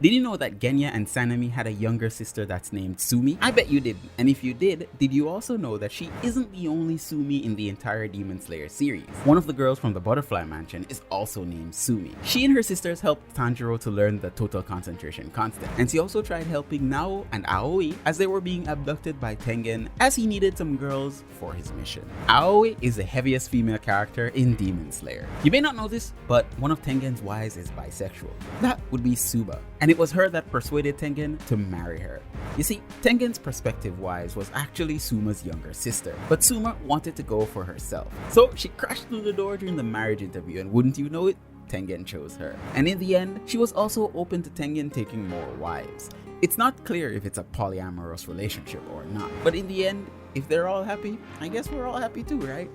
Did you know that Genya and Sanemi had a younger sister that's named Sumi? I bet you did. And if you did you also know that she isn't the only Sumi in the entire Demon Slayer series? One of the girls from the Butterfly Mansion is also named Sumi. She and her sisters helped Tanjiro to learn the total concentration constant, and she also tried helping Nao and Aoi as they were being abducted by Tengen as he needed some girls for his mission. Aoi is the heaviest female character in Demon Slayer. You may not know this, but one of Tengen's wives is bisexual. That would be Suba, and it was her that persuaded Tengen to marry her. You see, Tengen's prospective wives was actually Suma's younger sister, but Suma wanted to go for herself. So she crashed through the door during the marriage interview, and wouldn't you know it, Tengen chose her. And in the end, she was also open to Tengen taking more wives. It's not clear if it's a polyamorous relationship or not, but in the end, if they're all happy, I guess we're all happy too, right?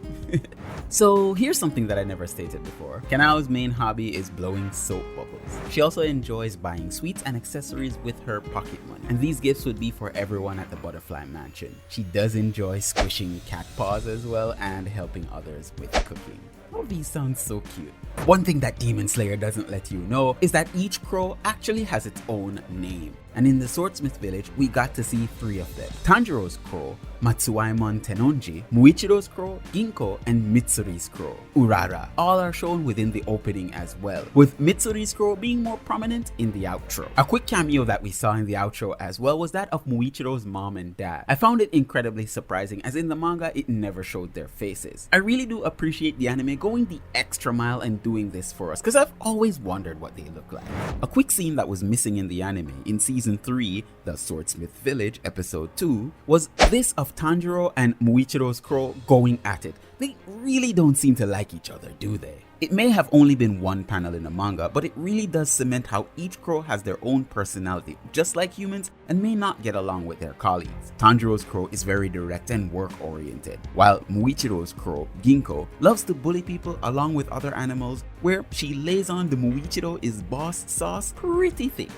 So here's something that I never stated before. Kanao's main hobby is blowing soap bubbles. She also enjoys buying sweets and accessories with her pocket money, and these gifts would be for everyone at the Butterfly Mansion. She does enjoy squishing cat paws as well and helping others with cooking. All these sound so cute. One thing that Demon Slayer doesn't let you know is that each crow actually has its own name. And in the Swordsmith village, we got to see 3 of them. Tanjiro's crow, Matsuwaimon Tenonji, Muichiro's crow, Ginko, and Mitsuri's crow, Urara. All are shown within the opening as well, with Mitsuri's crow being more prominent in the outro. A quick cameo that we saw in the outro as well was that of Muichiro's mom and dad. I found it incredibly surprising as in the manga it never showed their faces. I really do appreciate the anime going the extra mile and doing this for us, because I've always wondered what they look like. A quick scene that was missing in the anime in season 3, The Swordsmith Village, episode 2, was this of Tanjiro and Muichiro's crow going at it. They really don't seem to like each other, do they? It may have only been one panel in the manga, but it really does cement how each crow has their own personality, just like humans, and may not get along with their colleagues. Tanjiro's crow is very direct and work-oriented, while Muichiro's crow, Ginko, loves to bully people along with other animals, where she lays on the Muichiro is boss sauce pretty thick.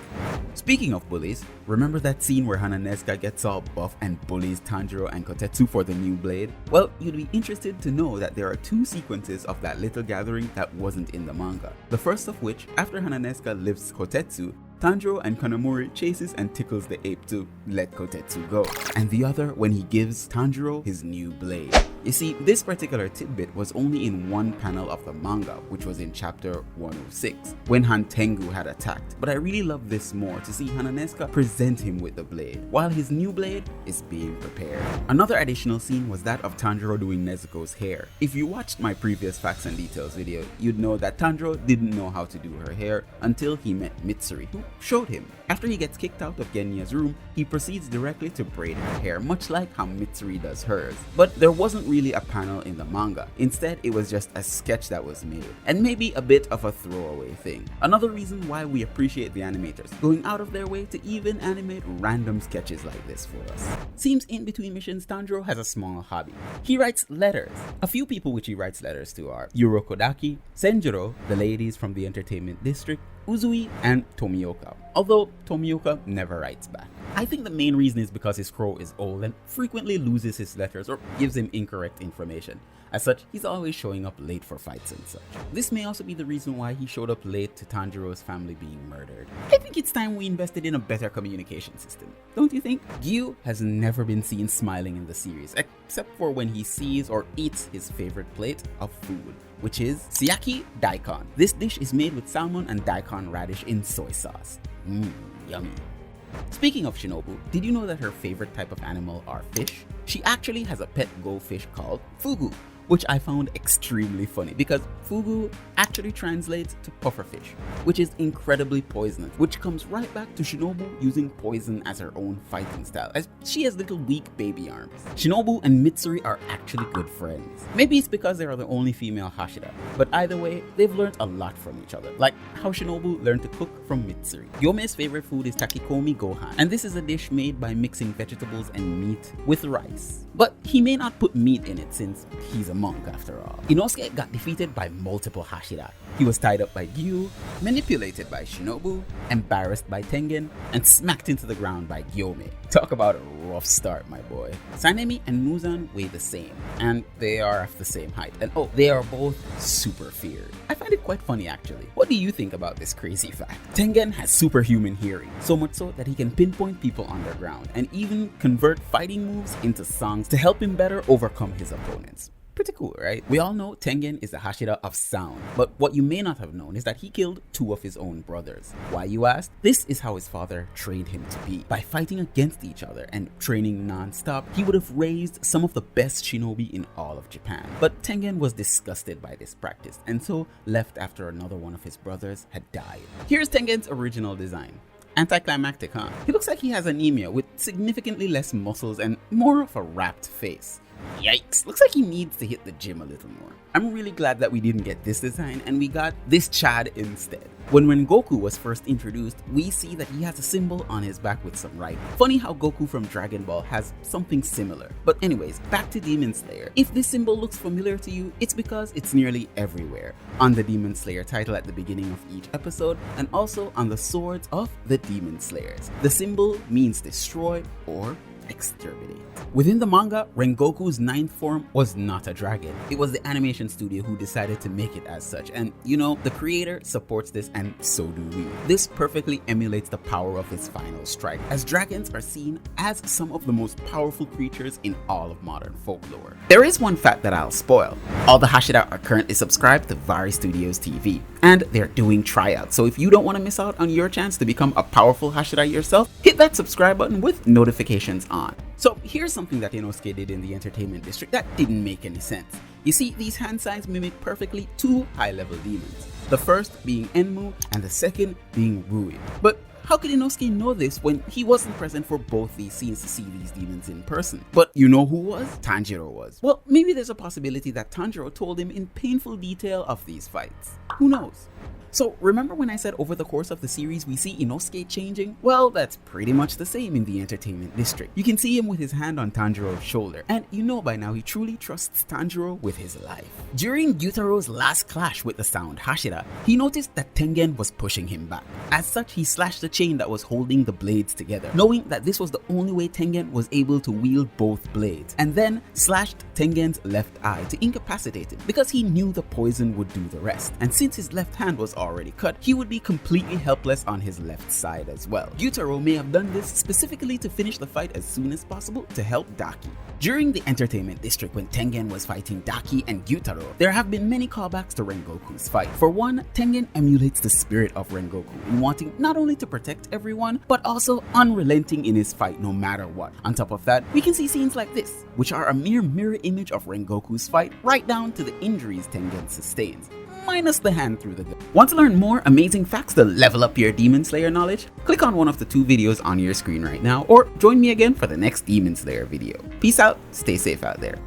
Speaking of bullies, remember that scene where Haganezuka gets all buff and bullies Tanjiro and Kotetsu for the new blade? Well, you'd be interested to know that there are 2 sequences of that little gathering that wasn't in the manga. The first of which, after Haganezuka lifts Kotetsu, Tanjiro and Kanamori chases and tickles the ape to let Kotetsu go, and the other when he gives Tanjiro his new blade. You see, this particular tidbit was only in one panel of the manga, which was in chapter 106, when Han Tengu had attacked, but I really love this more to see Haganezuka present him with the blade, while his new blade is being prepared. Another additional scene was that of Tanjiro doing Nezuko's hair. If you watched my previous Facts and Details video, you'd know that Tanjiro didn't know how to do her hair until he met Mitsuri, who showed him. After he gets kicked out of Genya's room, he proceeds directly to braid her hair, much like how Mitsuri does hers. But there wasn't really a panel in the manga. Instead, it was just a sketch that was made, and maybe a bit of a throwaway thing. Another reason why we appreciate the animators going out of their way to even animate random sketches like this for us. Seems in between missions, Tanjiro has a small hobby. He writes letters. A few people which he writes letters to are Yuro Kodaki, Senjuro, the ladies from the entertainment district, Uzui, and Tomioka, although Tomioka never writes back. I think the main reason is because his crow is old and frequently loses his letters or gives him incorrect information. As such, he's always showing up late for fights and such. This may also be the reason why he showed up late to Tanjiro's family being murdered. I think it's time we invested in a better communication system, don't you think? Giyu has never been seen smiling in the series, except for when he sees or eats his favorite plate of food, which is Suyaki Daikon. This dish is made with salmon and daikon radish in soy sauce. Yummy. Speaking of Shinobu, did you know that her favorite type of animal are fish? She actually has a pet goldfish called Fugu, which I found extremely funny because Fugu actually translates to pufferfish, which is incredibly poisonous, which comes right back to Shinobu using poison as her own fighting style, as she has little weak baby arms. Shinobu and Mitsuri are actually good friends. Maybe it's because they are the only female Hashira, but either way, they've learned a lot from each other, like how Shinobu learned to cook from Mitsuri. Gyomei's favorite food is takikomi gohan, and this is a dish made by mixing vegetables and meat with rice. But he may not put meat in it since he's a monk after all. Inosuke got defeated by multiple Hashira. He was tied up by Giyu, manipulated by Shinobu, embarrassed by Tengen, and smacked into the ground by Gyomei. Talk about a rough start, my boy. Sanemi and Muzan weigh the same, and they are of the same height. And oh, they are both super feared. I find it quite funny actually. What do you think about this crazy fact? Tengen has superhuman hearing, so much so that he can pinpoint people underground and even convert fighting moves into songs to help him better overcome his opponents. Pretty cool, right? We all know Tengen is the Hashira of sound, but what you may not have known is that he killed 2 of his own brothers. Why, you asked? This is how his father trained him to be. By fighting against each other and training non-stop, he would have raised some of the best shinobi in all of Japan. But Tengen was disgusted by this practice and so left after another one of his brothers had died. Here's Tengen's original design. Anticlimactic, huh? He looks like he has anemia with significantly less muscles and more of a wrapped face. Yikes, looks like he needs to hit the gym a little more. I'm really glad that we didn't get this design and we got this Chad instead. When Rengoku was first introduced, we see that he has a symbol on his back with some writing. Funny how Goku from Dragon Ball has something similar. But anyways, back to Demon Slayer. If this symbol looks familiar to you, it's because it's nearly everywhere. On the Demon Slayer title at the beginning of each episode, and also on the swords of the Demon Slayers. The symbol means destroy or exterminate. Within the manga, Rengoku's 9th form was not a dragon. It was the animation studio who decided to make it as such, and you know, the creator supports this and so do we. This perfectly emulates the power of his final strike, as dragons are seen as some of the most powerful creatures in all of modern folklore. There is one fact that I'll spoil. All the Hashira are currently subscribed to Varistudiostv, and they're doing tryouts, so if you don't want to miss out on your chance to become a powerful Hashira yourself, hit that subscribe button with notifications on. So here's something that Inosuke did in the entertainment district that didn't make any sense. You see, these hand signs mimic perfectly 2 high-level demons, the first being Enmu and the second being Rui. But how could Inosuke know this when he wasn't present for both these scenes to see these demons in person? But you know who was? Tanjiro was. Well, maybe there's a possibility that Tanjiro told him in painful detail of these fights. Who knows? So remember when I said over the course of the series we see Inosuke changing? Well, that's pretty much the same in the entertainment district. You can see him with his hand on Tanjiro's shoulder, and you know by now he truly trusts Tanjiro with his life. During Gyutaro's last clash with the sound Hashira, he noticed that Tengen was pushing him back. As such, he slashed the chain that was holding the blades together, knowing that this was the only way Tengen was able to wield both blades, and then slashed Tengen's left eye to incapacitate him because he knew the poison would do the rest, and since his left hand was already cut, he would be completely helpless on his left side as well. Gyutaro may have done this specifically to finish the fight as soon as possible to help Daki. During the entertainment district when Tengen was fighting Daki and Gyutaro, there have been many callbacks to Rengoku's fight. For one, Tengen emulates the spirit of Rengoku in wanting not only to protect everyone, but also unrelenting in his fight no matter what. On top of that, we can see scenes like this, which are a mere mirror image of Rengoku's fight, right down to the injuries Tengen sustains, minus the hand through the gun. Want to learn more amazing facts to level up your Demon Slayer knowledge? Click on one of the 2 videos on your screen right now, or join me again for the next Demon Slayer video. Peace out, stay safe out there.